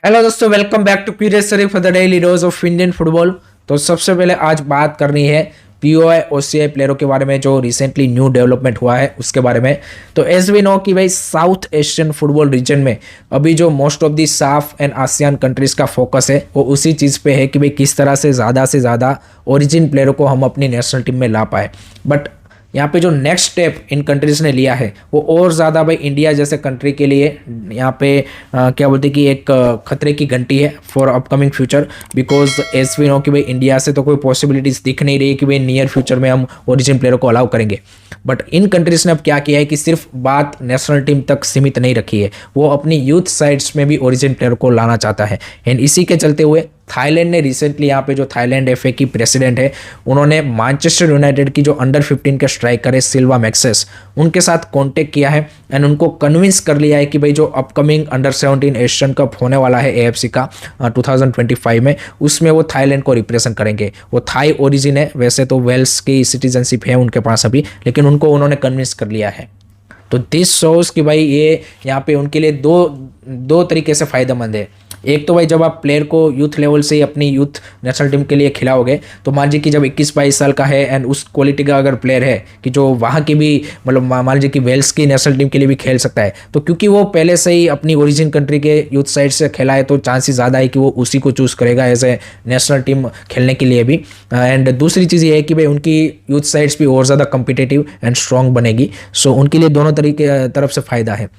Hello दोस्तों, welcome back to curious Sharif for the daily dose of Indian football. तो सबसे पहले आज बात करनी है पीओआई ओसीआई प्लेयरों के बारे में जो रिसेंटली न्यू डेवलपमेंट हुआ है उसके बारे में। तो एज वी नो कि भाई साउथ एशियन फुटबॉल रीजन में अभी जो मोस्ट ऑफ दी साफ एंड आसियान कंट्रीज का फोकस है वो उसी चीज़ पे है कि भाई किस तरह से ज़्यादा ओरिजिन प्लेयरों को हम अपनी नेशनल टीम में ला पाए। बट यहाँ पे जो नेक्स्ट स्टेप इन कंट्रीज़ ने लिया है वो और ज़्यादा भाई इंडिया जैसे कंट्री के लिए यहाँ पे क्या बोलते हैं कि एक खतरे की घंटी है for upcoming future. Because as we know कि भाई इंडिया से तो कोई पॉसिबिलिटीज़ दिख नहीं रही कि भाई नियर फ्यूचर में हम ओरिजिन प्लेयरों को अलाउ करेंगे। बट इन कंट्रीज़ ने अब क्या किया है कि सिर्फ बात नेशनल टीम तक सीमित नहीं रखी है, वो अपनी यूथ साइड्स में भी ओरिजिन प्लेयर को लाना चाहता है। एंड इसी के चलते हुए थाईलैंड ने रिसेंटली यहाँ पे जो थाईलैंड एफए की प्रेसिडेंट है उन्होंने मैनचेस्टर यूनाइटेड की जो अंडर 15 के स्ट्राइकर है सिल्वा मैक्सेस उनके साथ कांटेक्ट किया है एंड उनको कन्विंस कर लिया है कि भाई जो अपकमिंग अंडर 17 एशियन कप होने वाला है एएफसी का 2025 में, उसमें वो थाईलैंड को रिप्रेजेंट करेंगे। वो थाई ओरिजिन है, वैसे तो वेल्स की सिटीजनशिप है उनके पास अभी, लेकिन उनको उन्होंने कन्विंस कर लिया है। तो दिस शोज कि भाई ये यहाँ पे उनके लिए दो तरीके से फ़ायदेमंद है। एक तो भाई जब आप प्लेयर को यूथ लेवल से ही अपनी यूथ नेशनल टीम के लिए खिलाओगे तो मान लीजिए कि जब 21-22 साल का है एंड उस क्वालिटी का अगर प्लेयर है कि जो वहाँ की भी मतलब मान लीजिए कि वेल्स की नेशनल टीम के लिए भी खेल सकता है, तो क्योंकि वो पहले से ही अपनी ओरिजिन कंट्री के यूथ साइड से खेला है तो चांसेस ज़्यादा है कि वो उसी को चूज़ करेगा एज ए नेशनल टीम खेलने के लिए भी। एंड दूसरी चीज़ ये है कि भाई उनकी यूथ साइड्स भी और ज़्यादा कम्पिटेटिव एंड स्ट्रॉन्ग बनेगी। सो उनके लिए दोनों तरीके तरफ से फ़ायदा है।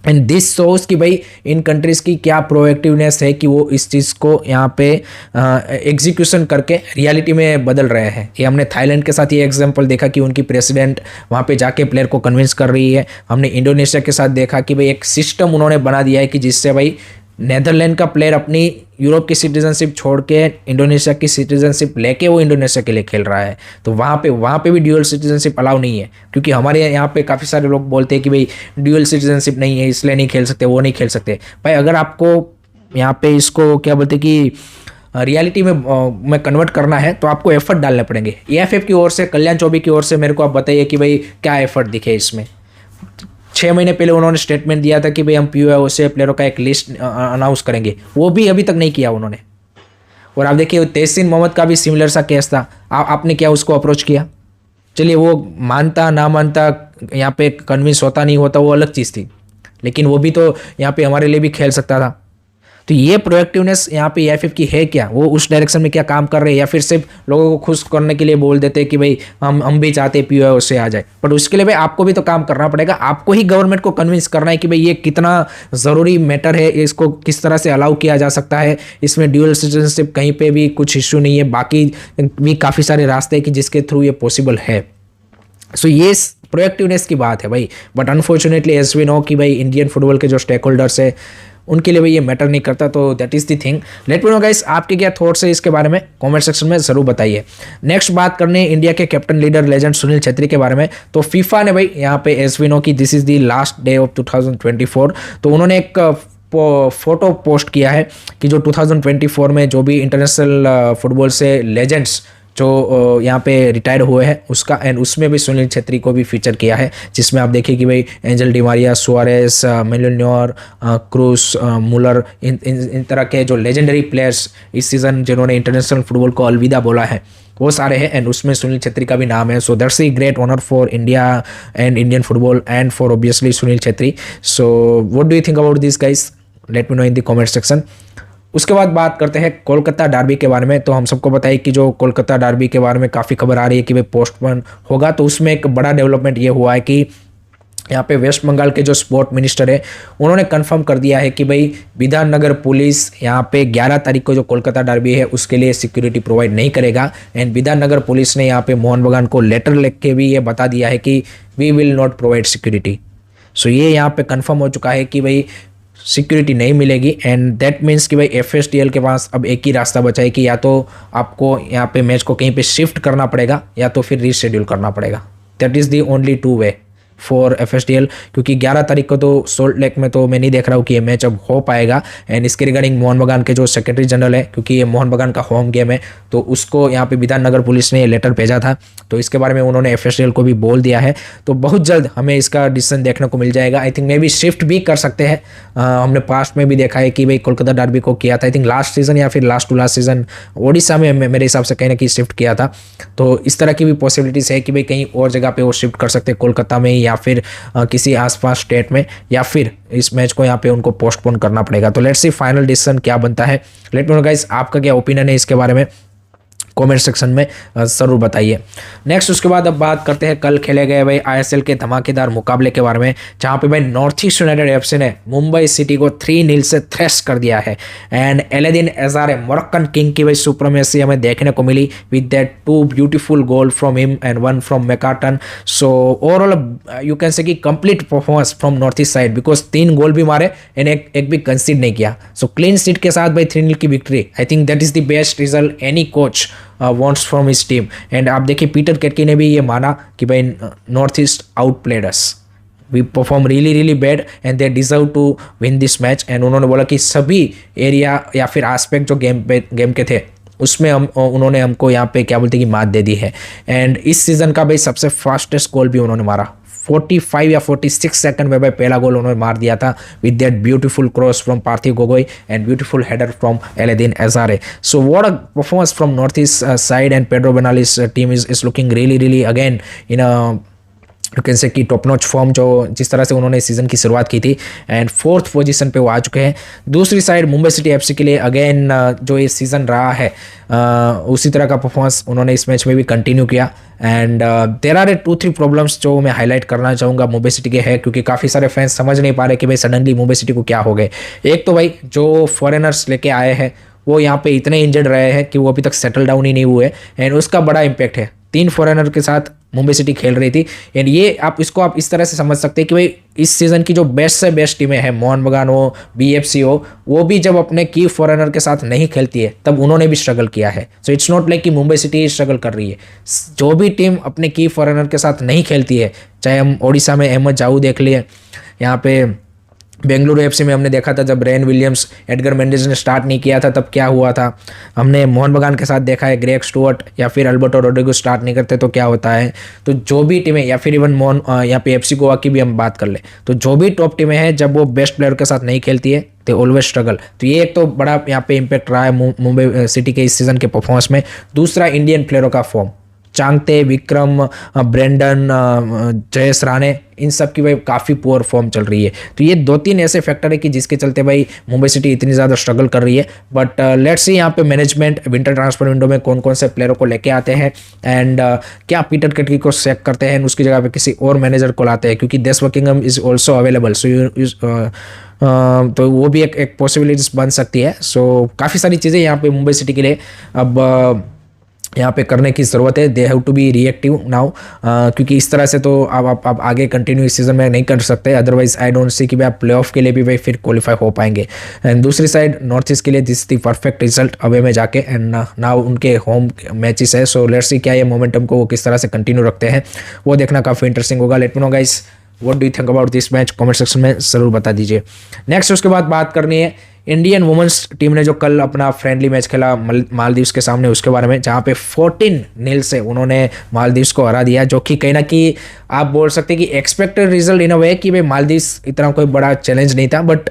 एंड दिस शोज कि भाई इन कंट्रीज़ की क्या प्रोएक्टिवनेस है कि वो इस चीज़ को यहाँ पे एग्जीक्यूशन करके रियलिटी में बदल रहे हैं। ये हमने थाईलैंड के साथ ये एग्जांपल देखा कि उनकी प्रेसिडेंट वहाँ पे जाके प्लेयर को कन्विंस कर रही है। हमने इंडोनेशिया के साथ देखा कि भाई एक सिस्टम उन्होंने बना दिया है कि जिससे भाई नेदरलैंड का प्लेयर अपनी यूरोप की सिटीजनशिप छोड़ के इंडोनेशिया की सिटीजनशिप लेके वो इंडोनेशिया के लिए खेल रहा है। तो वहाँ पे भी ड्यूअल सिटीजनशिप अलाउ नहीं है, क्योंकि हमारे यहाँ पे काफ़ी सारे लोग बोलते हैं कि भाई ड्यूअल सिटीजनशिप नहीं है इसलिए नहीं खेल सकते, वो नहीं खेल सकते। भाई अगर आपको यहाँ पे इसको क्या बोलते हैं कि रियलिटी में कन्वर्ट करना है तो आपको एफर्ट डालने पड़ेंगे। एएफएफ की ओर से, कल्याण चौबे की ओर से मेरे को आप बताइए कि भाई क्या एफर्ट दिखे इसमें। 6 महीने पहले उन्होंने स्टेटमेंट दिया था कि भाई हम पीओआई से प्लेयरों का एक लिस्ट अनाउंस करेंगे, वो भी अभी तक नहीं किया उन्होंने। और आप देखिए तहसीन मोहम्मद का भी सिमिलर सा केस था, आपने क्या उसको अप्रोच किया? चलिए वो मानता ना मानता, यहाँ पे कन्विंस होता नहीं होता वो अलग चीज़ थी, लेकिन वो भी तो यहाँ पे हमारे लिए भी खेल सकता था। तो ये प्रोएक्टिवनेस यहाँ पे एएफएफ की है क्या? वो उस डायरेक्शन में क्या काम कर रहे हैं, या फिर सिर्फ लोगों को खुश करने के लिए बोल देते हैं कि भाई हम भी चाहते हैं पीओआई से आ जाए। बट उसके लिए भाई आपको भी तो काम करना पड़ेगा, आपको ही गवर्नमेंट को कन्विंस करना है कि भाई ये कितना ज़रूरी मैटर है, इसको किस तरह से अलाउ किया जा सकता है, इसमें ड्यूअल सिटीजनशिप कहीं पर भी कुछ इशू नहीं है, बाकी भी काफ़ी सारे रास्ते हैं कि जिसके थ्रू ये पॉसिबल है। सो ये प्रोएक्टिवनेस की बात है भाई। But unfortunately as we know कि भाई इंडियन फुटबॉल के जो स्टेक होल्डर्स है उनके लिए भाई ये मैटर नहीं करता। तो that is the thing. Late me know guys आपके क्या थॉट्स है इसके बारे में, कमेंट सेक्शन में ज़रूर बताइए। नेक्स्ट बात करने इंडिया के captain leader legend Sunil Chhetri के बारे में। तो फीफा ने भाई यहाँ पे एज वी नो कि this is the last day of 2024, तो उन्होंने एक फोटो पोस्ट किया है कि जो 2024 में जो भी इंटरनेशनल फुटबॉल से लेजेंड्स जो यहाँ पे रिटायर हुए हैं उसका, एंड उसमें भी सुनील छेत्री को भी फीचर किया है, जिसमें आप देखिए कि भाई Angel Di Maria, Suarez, Manuel Neuer, Kroos, Muller, इन तरह के जो लेजेंडरी प्लेयर्स इस सीज़न जिन्होंने इंटरनेशनल फुटबॉल को अलविदा बोला है वो सारे हैं, एंड उसमें सुनील छेत्री का भी नाम है। So that's a great honour for India and Indian football and for obviously Sunil Chhetri. So what do you think about this guys? Let me know in the comment section. उसके बाद बात करते हैं कोलकाता डार्बी के बारे में। तो हम सबको बताइए कि जो कोलकाता डार्बी के बारे में काफ़ी खबर आ रही है कि भाई पोस्टपोन होगा। तो उसमें एक बड़ा डेवलपमेंट ये हुआ है कि यहाँ पे वेस्ट बंगाल के जो स्पोर्ट मिनिस्टर है उन्होंने कंफर्म कर दिया है कि भाई विधाननगर पुलिस यहाँ पे 11 तारीख को जो कोलकाता डार्बी है उसके लिए सिक्योरिटी प्रोवाइड नहीं करेगा। एंड विधाननगर पुलिस ने यहाँ पे मोहन बगान को लेटर लिख के भी ये बता दिया है कि we will not provide security. So ये यहाँ पे कंफर्म हो चुका है कि भाई सिक्योरिटी नहीं मिलेगी। एंड दैट मीन्स कि भाई एफएसडीएल के पास अब एक ही रास्ता बचा है कि या तो आपको यहाँ पे मैच को कहीं पे शिफ्ट करना पड़ेगा या तो फिर रीशेड्यूल करना पड़ेगा। That is the only two way for FSDL, क्योंकि 11 तारीख को तो सोल्ट लेक में तो मैं नहीं देख रहा हूँ कि ये मैच अब हो पाएगा। एंड इसके रिगार्डिंग मोहन बगान के जो सेक्रेटरी जनरल है, क्योंकि ये मोहन बगान का होम गेम है, तो उसको यहाँ पे विधाननगर पुलिस ने लेटर भेजा था, तो इसके बारे में उन्होंने FSDL को भी बोल दिया है। तो बहुत जल्द हमें इसका डिसीजन देखने को मिल जाएगा। I think may be shift भी कर सकते हैं। हमने पास्ट में भी देखा है कि भाई कोलकाता डर्बी को किया था, आई थिंक लास्ट सीजन या फिर last to last season Odisha में मेरे हिसाब से कहीं ना कहीं शिफ्ट किया था। तो इस तरह की भी पॉसिबिलिटीज है कि भाई कहीं और जगह पे वो शिफ्ट कर सकते हैं, कोलकाता में या फिर किसी आसपास स्टेट में, या फिर इस मैच को यहाँ पे उनको पोस्टपोन करना पड़ेगा। तो लेट्स सी फाइनल डिसीजन क्या बनता है। लेट मी नो गाइस, आपका क्या ओपिनियन है इसके बारे में, कमेंट सेक्शन में ज़रूर बताइए। नेक्स्ट उसके बाद अब बात करते हैं कल खेले गए भाई ISL के धमाकेदार मुकाबले के बारे में, जहां पे भाई नॉर्थ ईस्ट यूनाइटेड FC ने मुंबई सिटी को 3-0 से थ्रेश कर दिया है। And Alaaeddine Ajaraie Moroccan king की भाई सुप्रीमेसी हमें देखने को मिली with that 2 beautiful goal from him and 1 from McCartan. So overall you can say कि complete performance from North East side, because 3 goal भी मारे एंड एक भी कंसीड नहीं किया। सो क्लीन शीट के साथ भाई 3-0 की victory, I think that is the best result any coach wants from his team। And आप देखिए पीटर केटकी ने भी ये माना कि भाई north east out played us, we perform really bad and they deserve to win this match. And उन्होंने बोला कि सभी एरिया या फिर एस्पेक्ट जो गेम के थे उसमें उन्होंने हमको यहाँ पे क्या बोलते हैं कि मात दे दी है। एंड इस सीजन का भाई सबसे फास्टेस्ट गोल भी उन्होंने मारा, 45 या 46 सेकंड में भाई पहला गोल उन्होंने मार दिया था with that beautiful cross from Parthib Gogoi and beautiful header from Alaaeddine Ajaraie. So what a performance from North East side and Pedro Benali's team is looking really again in a you can say कि top notch form, जो जिस तरह से उन्होंने season की शुरुआत की थी। एंड 4th पोजीशन पे वो आ चुके हैं। दूसरी साइड मुंबई सिटी FC के लिए अगेन जो ये सीज़न रहा है उसी तरह का परफॉर्मेंस उन्होंने इस मैच में भी कंटिन्यू किया। एंड देयर आर 2-3 प्रॉब्लम्स जो मैं हाईलाइट करना चाहूँगा मुंबई सिटी के है, क्योंकि काफ़ी सारे फैंस समझ नहीं पा रहे कि भाई सडनली मुंबई सिटी को क्या हो गए। एक तो भाई जो फॉरेनर्स लेके आए हैं वो यहाँ पे इतने इंजर्ड रहे हैं कि वो अभी तक सेटल डाउन ही नहीं हुए, एंड उसका बड़ा इम्पैक्ट है। 3 फॉरेनर के साथ मुंबई सिटी खेल रही थी। एंड ये आप इस तरह से समझ सकते हैं कि भाई इस सीज़न की जो बेस्ट से बेस्ट टीमें हैं, मोहन बगान हो, BFC हो, वो भी जब अपने की फॉरेनर के साथ नहीं खेलती है तब उन्होंने भी स्ट्रगल किया है। सो इट्स नॉट लाइक कि मुंबई सिटी स्ट्रगल कर रही है। जो भी टीम अपने की फॉरेनर के साथ नहीं खेलती है, चाहे हम ओडिशा में अहमद जाऊ देख लिए, यहाँ पे बेंगलुरु FC में हमने देखा था जब रेन विलियम्स, एडगर मेंडिस ने स्टार्ट नहीं किया था तब क्या हुआ था, हमने मोहन बगान के साथ देखा है ग्रेग स्टुअर्ट या फिर अल्बर्टो रोड्रिगो स्टार्ट नहीं करते तो क्या होता है। तो जो भी टीमें या फिर इवन यहाँ पे FC गोवा की भी हम बात कर ले, तो जो भी टॉप टीमें हैं जब वो बेस्ट प्लेयर के साथ नहीं खेलती है तो ऑलवेज स्ट्रगल। तो ये एक तो बड़ा यहाँ पे इम्पैक्ट रहा है मुंबई सिटी के इस सीज़न के परफॉर्मेंस में। दूसरा इंडियन प्लेयरों का फॉर्म, चांगते, विक्रम, ब्रेंडन, जयेश राणे, इन सब की भाई काफ़ी पुअर फॉर्म चल रही है। तो ये 2-3 ऐसे फैक्टर है कि जिसके चलते भाई मुंबई सिटी इतनी ज़्यादा स्ट्रगल कर रही है। बट लेट्स सी यहाँ पे मैनेजमेंट विंटर ट्रांसफर विंडो में कौन कौन से प्लेयरों को लेके आते हैं एंड क्या पीटर केटकी को सेक करते हैं, उसकी जगह पे किसी और मैनेजर को लाते हैं, क्योंकि देश वर्किंगम इज ऑल्सो अवेलेबल। सो तो वो भी एक पॉसिबिलिटीज बन सकती है। सो काफ़ी सारी चीज़ें यहाँ पे मुंबई सिटी के लिए अब यहाँ पे करने की ज़रूरत है। They have to be reactive now, क्योंकि इस तरह से तो आप आगे कंटिन्यू इस सीज़न में नहीं कर सकते। अदरवाइज आई डोंट सी कि भाई आप प्लेऑफ के लिए भी भाई फिर क्वालिफाई हो पाएंगे। एंड दूसरी साइड नॉर्थ ईस्ट के लिए this the perfect result away में जाके, एंड नाउ उनके होम मैचेस है। सो लेट्स सी क्या ये मोमेंटम को वो किस तरह से कंटिन्यू रखते हैं, वो देखना काफ़ी इंटरेस्टिंग होगा। Late me know guys what do you think about this match, comment section में ज़रूर बता दीजिए। नेक्स्ट उसके बाद बात करनी है इंडियन वुमेंस टीम ने जो कल अपना फ्रेंडली मैच खेला मालदीव्स के सामने, उसके बारे में, जहाँ पे 14-0 से उन्होंने मालदीव्स को हरा दिया, जो कि कहीं ना कहीं आप बोल सकते हैं कि एक्सपेक्टेड रिजल्ट इन अ वे कि भाई मालदीव्स इतना कोई बड़ा चैलेंज नहीं था। बट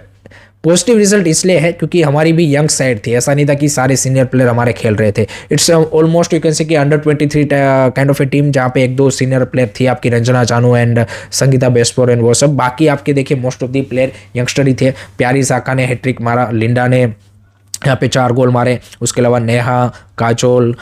पॉजिटिव रिजल्ट इसलिए है क्योंकि हमारी भी यंग साइड थी, ऐसा नहीं था कि सारे सीनियर प्लेयर हमारे खेल रहे थे। It's almost you can say कि under 23 kind of a team, जहाँ पे 1-2 सीनियर प्लेयर थी, आपकी रंजना चानू एंड संगीता बेस्पोर एंड वो सब। बाकी आपके देखिए most of the player youngster ही थे। प्यारी साका ने हैट्रिक मारा, लिंडा ने यहाँ पे 4 गोल मारे, उसके अलावा नेहा, काजोल,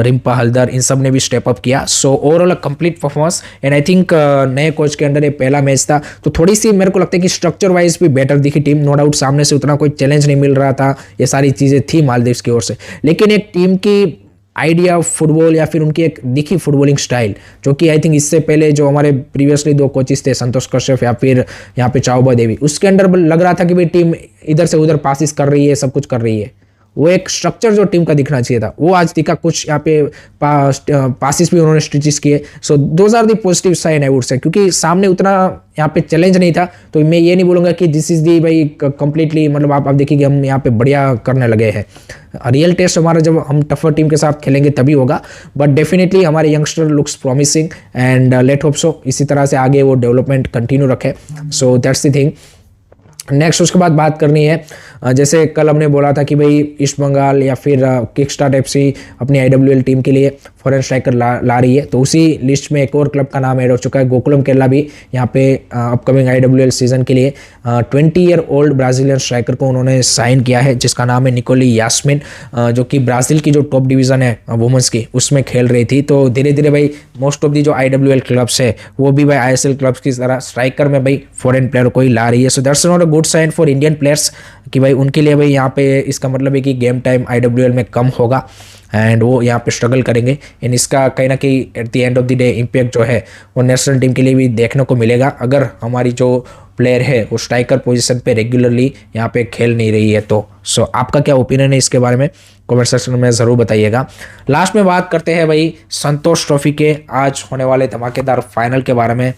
रिम्पा हल्दर, इन सब ने भी स्टेप अप किया। So overall complete performance. And I think नए कोच के अंडर ये पहला मैच था, तो थोड़ी सी मेरे को लगता है कि स्ट्रक्चर वाइज भी बेटर दिखी टीम। नो डाउट सामने से उतना कोई चैलेंज नहीं मिल रहा था, ये सारी चीज़ें थी मालदीव्स की ओर से, लेकिन एक टीम की आइडिया ऑफ फुटबॉल या फिर उनकी एक दिखी फुटबॉलिंग स्टाइल, जो कि आई थिंक इससे पहले जो हमारे प्रीवियसली 2 कोचेस थे, संतोष कश्यप या फिर यहाँ पे चाओबा देवी, उसके अंदर लग रहा था कि भाई टीम इधर से उधर पासिस कर रही है, सब कुछ कर रही है। वो एक स्ट्रक्चर जो टीम का दिखना चाहिए था वो आज दिखा। कुछ यहाँ पे पासिस भी उन्होंने स्टिचेस किए। So those are the positive sign I would say, क्योंकि सामने उतना यहाँ पे चैलेंज नहीं था। तो मैं ये नहीं बोलूँगा कि दिस इज दी भाई कंप्लीटली, मतलब आप देखिए हम यहाँ पे बढ़िया करने लगे हैं। रियल टेस्ट हमारा जब हम टफर टीम के साथ खेलेंगे तभी होगा, बट डेफिनेटली हमारे youngster looks promising and let hope so इसी तरह से आगे वो डेवलपमेंट कंटिन्यू रखे। So that's the thing. Next उसके बाद बात करनी है, जैसे कल हमने बोला था कि भाई ईस्ट बंगाल या फिर किकस्टार्ट एफसी अपनी आईडब्ल्यूएल टीम के लिए फॉरेन स्ट्राइकर ला रही है। तो उसी लिस्ट में एक और क्लब का नाम ऐड हो चुका है, गोकुलम केरला भी यहाँ पे अपकमिंग आईडब्ल्यूएल सीजन के लिए 20 ईयर ओल्ड ब्राजीलियन स्ट्राइकर को उन्होंने साइन किया है, जिसका नाम है निकोली यास्मिन, जो कि ब्राज़ील की जो टॉप डिवीज़न है वुमेंस की उसमें खेल रही थी। तो धीरे धीरे भाई मोस्ट ऑफ दी जो आईडब्ल्यूएल क्लब्स है वो भी भाई आईएसएल क्लब्स की तरह स्ट्राइकर में भाई फॉरेन प्लेयर को ही ला रही है। So that's not a good sign for Indian players कि भाई उनके लिए भाई यहाँ पे इसका मतलब है कि गेम टाइम आईडब्ल्यूएल में कम होगा एंड वो यहाँ पे स्ट्रगल करेंगे। एंड इसका कहीं ना कहीं at the end of the day impact जो है वो नेशनल टीम के लिए भी देखने को मिलेगा, अगर हमारी जो प्लेयर है वो स्ट्राइकर पोजीशन पे रेगुलरली यहाँ पे खेल नहीं रही है तो। सो आपका क्या ओपिनियन है इसके बारे में कमेंट सेक्शन में ज़रूर बताइएगा। लास्ट में बात करते हैं भाई संतोष ट्रॉफी के आज होने वाले धमाकेदार फाइनल के बारे में।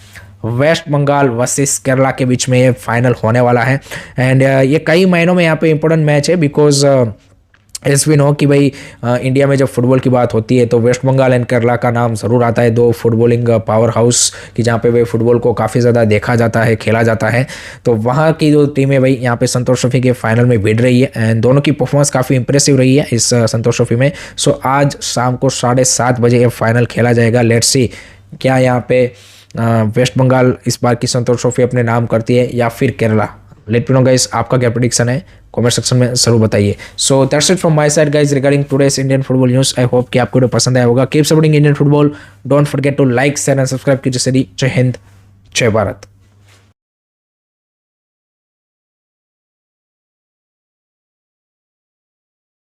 वेस्ट बंगाल वर्सेस केरला के बीच में ये फाइनल होने वाला है एंड ये कई महीनों में यहाँ पे इंपॉर्टेंट मैच है, बिकॉज एज वी नो कि भाई इंडिया में जब फुटबॉल की बात होती है तो वेस्ट बंगाल एंड केरला का नाम ज़रूर आता है, दो फुटबॉलिंग पावर हाउस की जहाँ पे भाई फुटबॉल को काफ़ी ज़्यादा देखा जाता है, खेला जाता है। तो वहाँ की जो टीमें भाई यहाँ पे संतोष ट्रॉफी के फाइनल में भिड़ रही है एंड दोनों की परफॉर्मेंस काफ़ी इंप्रेसिव रही है इस संतोष ट्रॉफी में। सो आज शाम को 7:30 बजे ये फाइनल खेला जाएगा। लेट्स सी क्या यहाँ पे वेस्ट बंगाल इस बार की संतोष ट्रॉफी अपने नाम करती है या फिर Kerala. Let me know guys, आपका क्या प्रेडिक्शन है कमेंट सेक्शन में जरूर बताइए। So that's it from my side guys regarding today's Indian football news. I hope कि आपको वीडियो पसंद आया होगा। Keep supporting Indian football, don't forget to like share and subscribe कीजिए। जय हिंद, जय भारत।